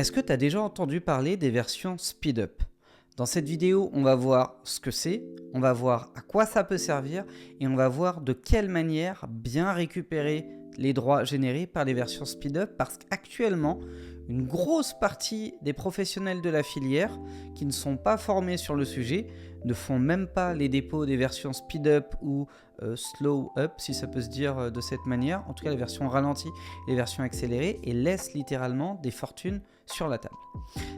Est-ce que tu as déjà entendu parler des versions speed up? Dans cette vidéo, on va voir ce que c'est, on va voir à quoi ça peut servir et on va voir de quelle manière bien récupérer les droits générés par les versions speed up parce qu'actuellement, une grosse partie des professionnels de la filière qui ne sont pas formés sur le sujet ne font même pas les dépôts des versions speed up ou slow up, si ça peut se dire de cette manière, en tout cas les versions ralenties et les versions accélérées, et laissent littéralement des fortunes sur la table.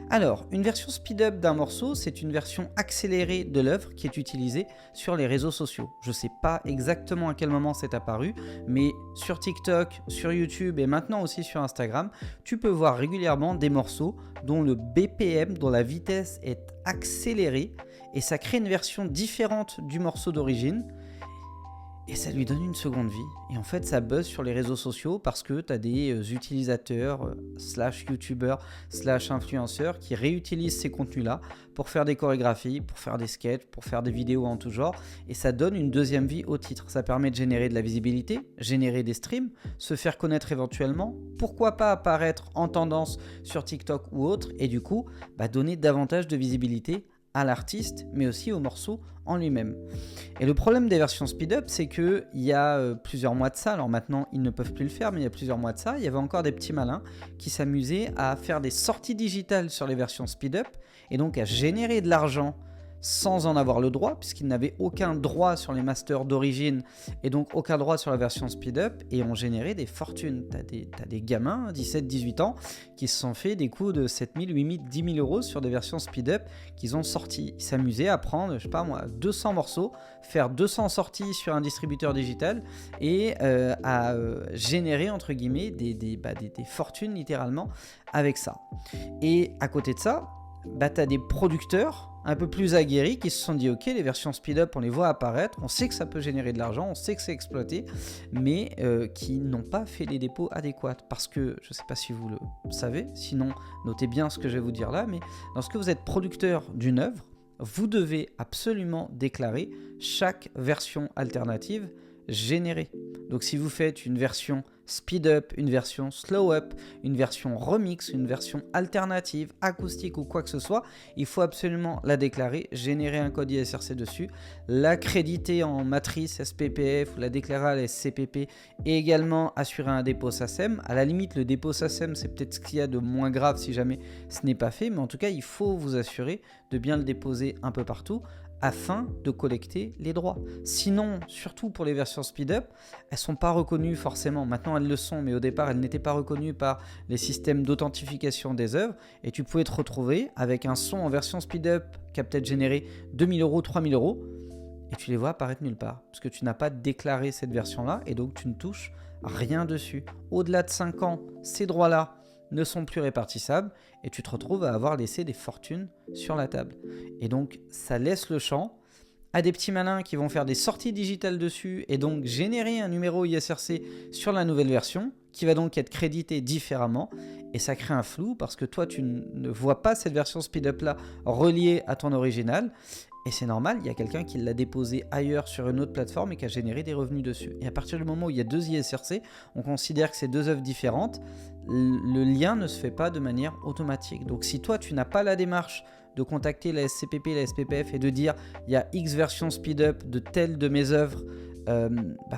Alors, une version speed up d'un morceau, c'est une version accélérée de l'œuvre qui est utilisée sur les réseaux sociaux. Je ne sais pas exactement à quel moment c'est apparu, mais sur TikTok, sur YouTube et maintenant aussi sur Instagram, tu peux voir régulièrement des morceaux dont le BPM, dont la vitesse est accélérée, et ça crée une version différente du morceau d'origine. Et ça lui donne une seconde vie. Et en fait, ça buzz sur les réseaux sociaux parce que tu as des utilisateurs, slash youtubeurs, slash influenceurs qui réutilisent ces contenus-là pour faire des chorégraphies, pour faire des sketchs, pour faire des vidéos en tout genre. Et ça donne une deuxième vie au titre. Ça permet de générer de la visibilité, générer des streams, se faire connaître éventuellement. Pourquoi pas apparaître en tendance sur TikTok ou autre. Et du coup, donner davantage de visibilité à l'artiste, mais aussi au morceau en lui-même. Et le problème des versions speed-up, c'est qu'il y a plusieurs mois de ça, alors maintenant ils ne peuvent plus le faire, mais il y a plusieurs mois de ça, il y avait encore des petits malins qui s'amusaient à faire des sorties digitales sur les versions speed-up, et donc à générer de l'argent sans en avoir le droit, puisqu'ils n'avaient aucun droit sur les masters d'origine, et donc aucun droit sur la version speed-up, et ont généré des fortunes. T'as des gamins, 17-18 ans, qui se sont fait des coups de 7 000, 8 000, 10 000 euros sur des versions speed-up qu'ils ont sorties. Ils s'amusaient à prendre, je sais pas moi, 200 morceaux, faire 200 sorties sur un distributeur digital, et à générer, entre guillemets, des fortunes, littéralement, avec ça. Et à côté de ça, t'as des producteurs un peu plus aguerris qui se sont dit ok, les versions speed-up on les voit apparaître, on sait que ça peut générer de l'argent, on sait que c'est exploité, mais qui n'ont pas fait les dépôts adéquats parce que, je ne sais pas si vous le savez, sinon notez bien ce que je vais vous dire là, mais lorsque vous êtes producteur d'une œuvre, vous devez absolument déclarer chaque version alternative générée. Donc si vous faites une version speed up, une version slow up, une version remix, une version alternative, acoustique ou quoi que ce soit, il faut absolument la déclarer, générer un code ISRC dessus, l'accréditer en matrice SPPF ou la déclarer à la SCPP et également assurer un dépôt SACEM. À la limite, le dépôt SACEM, c'est peut-être ce qu'il y a de moins grave si jamais ce n'est pas fait, mais en tout cas, il faut vous assurer de bien le déposer un peu partout afin de collecter les droits. Sinon, surtout pour les versions speed-up, elles ne sont pas reconnues forcément. Maintenant, elles le sont, mais au départ, elles n'étaient pas reconnues par les systèmes d'authentification des œuvres. Et tu pouvais te retrouver avec un son en version speed-up qui a peut-être généré 2000 euros, 3000 euros, et tu les vois apparaître nulle part, parce que tu n'as pas déclaré cette version-là, et donc tu ne touches rien dessus. Au-delà de 5 ans, ces droits-là ne sont plus répartissables et tu te retrouves à avoir laissé des fortunes sur la table. Et donc, ça laisse le champ à des petits malins qui vont faire des sorties digitales dessus et donc générer un numéro ISRC sur la nouvelle version qui va donc être crédité différemment et ça crée un flou parce que toi, tu ne vois pas cette version speed-up là reliée à ton original. Et c'est normal, il y a quelqu'un qui l'a déposé ailleurs sur une autre plateforme et qui a généré des revenus dessus. Et à partir du moment où il y a deux ISRC, on considère que c'est deux œuvres différentes, le lien ne se fait pas de manière automatique. Donc si toi, tu n'as pas la démarche de contacter la SCPP, la SPPF et de dire il y a X version speed-up de telle de mes œuvres,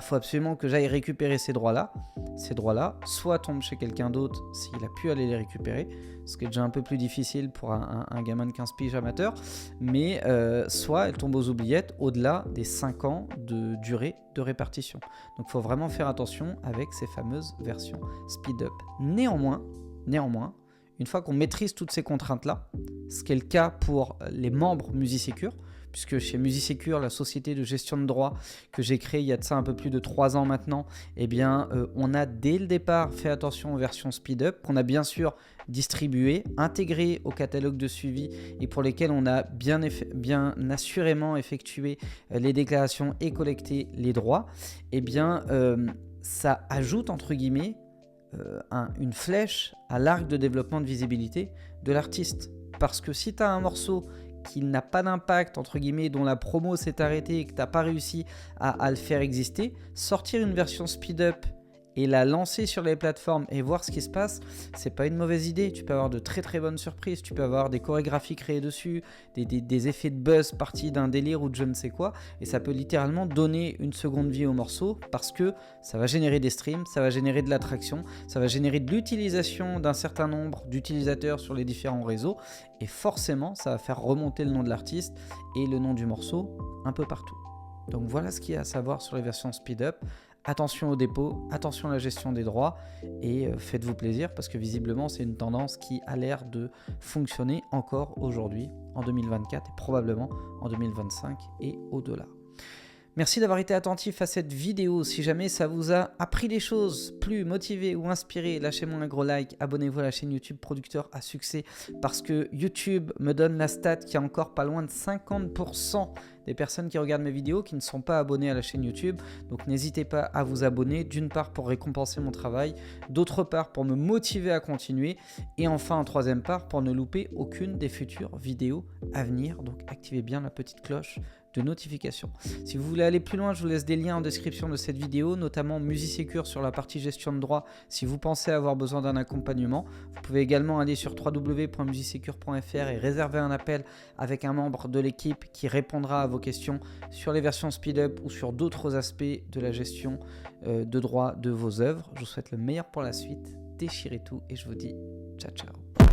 faut absolument que j'aille récupérer ces droits-là. Ces droits-là, soit tombent chez quelqu'un d'autre s'il a pu aller les récupérer, ce qui est déjà un peu plus difficile pour un gamin de 15 piges amateur, mais soit elles tombent aux oubliettes au-delà des 5 ans de durée de répartition. Donc il faut vraiment faire attention avec ces fameuses versions speed-up. Néanmoins, une fois qu'on maîtrise toutes ces contraintes-là, ce qui est le cas pour les membres Musicecure, puisque chez Musicecure, la société de gestion de droits que j'ai créée il y a de ça un peu plus de 3 ans maintenant, on a dès le départ fait attention aux versions speed-up, qu'on a bien sûr distribuées, intégrées au catalogue de suivi et pour lesquelles on a bien assurément effectué les déclarations et collecté les droits, ça ajoute entre guillemets une flèche à l'arc de développement de visibilité de l'artiste. Parce que si tu as un morceau qui n'a pas d'impact, entre guillemets, dont la promo s'est arrêtée et que tu n'as pas réussi à le faire exister, sortir une version speed-up et la lancer sur les plateformes et voir ce qui se passe, c'est pas une mauvaise idée. Tu peux avoir de très très bonnes surprises, tu peux avoir des chorégraphies créées dessus, des effets de buzz partis d'un délire ou de je ne sais quoi, et ça peut littéralement donner une seconde vie au morceau parce que ça va générer des streams, ça va générer de l'attraction, ça va générer de l'utilisation d'un certain nombre d'utilisateurs sur les différents réseaux, et forcément ça va faire remonter le nom de l'artiste et le nom du morceau un peu partout. Donc voilà ce qu'il y a à savoir sur les versions speed up. Attention au dépôt, attention à la gestion des droits, et faites-vous plaisir parce que visiblement c'est une tendance qui a l'air de fonctionner encore aujourd'hui en 2024 et probablement en 2025 et au-delà. Merci d'avoir été attentif à cette vidéo. Si jamais ça vous a appris des choses, plu, motivé ou inspiré, lâchez-moi un gros like, abonnez-vous à la chaîne YouTube Producteur à Succès parce que YouTube me donne la stat qu'il y a encore pas loin de 50% des personnes qui regardent mes vidéos qui ne sont pas abonnées à la chaîne YouTube. Donc n'hésitez pas à vous abonner, d'une part pour récompenser mon travail, d'autre part pour me motiver à continuer, et enfin en troisième part pour ne louper aucune des futures vidéos à venir. Donc activez bien la petite cloche de notification. Si vous voulez aller plus loin, je vous laisse des liens en description de cette vidéo, notamment Musicecure sur la partie gestion de droits si vous pensez avoir besoin d'un accompagnement. Vous pouvez également aller sur www.musicecure.fr et réserver un appel avec un membre de l'équipe qui répondra à vos questions sur les versions speed up ou sur d'autres aspects de la gestion de droits de vos œuvres. Je vous souhaite le meilleur pour la suite. Déchirez tout et je vous dis ciao ciao.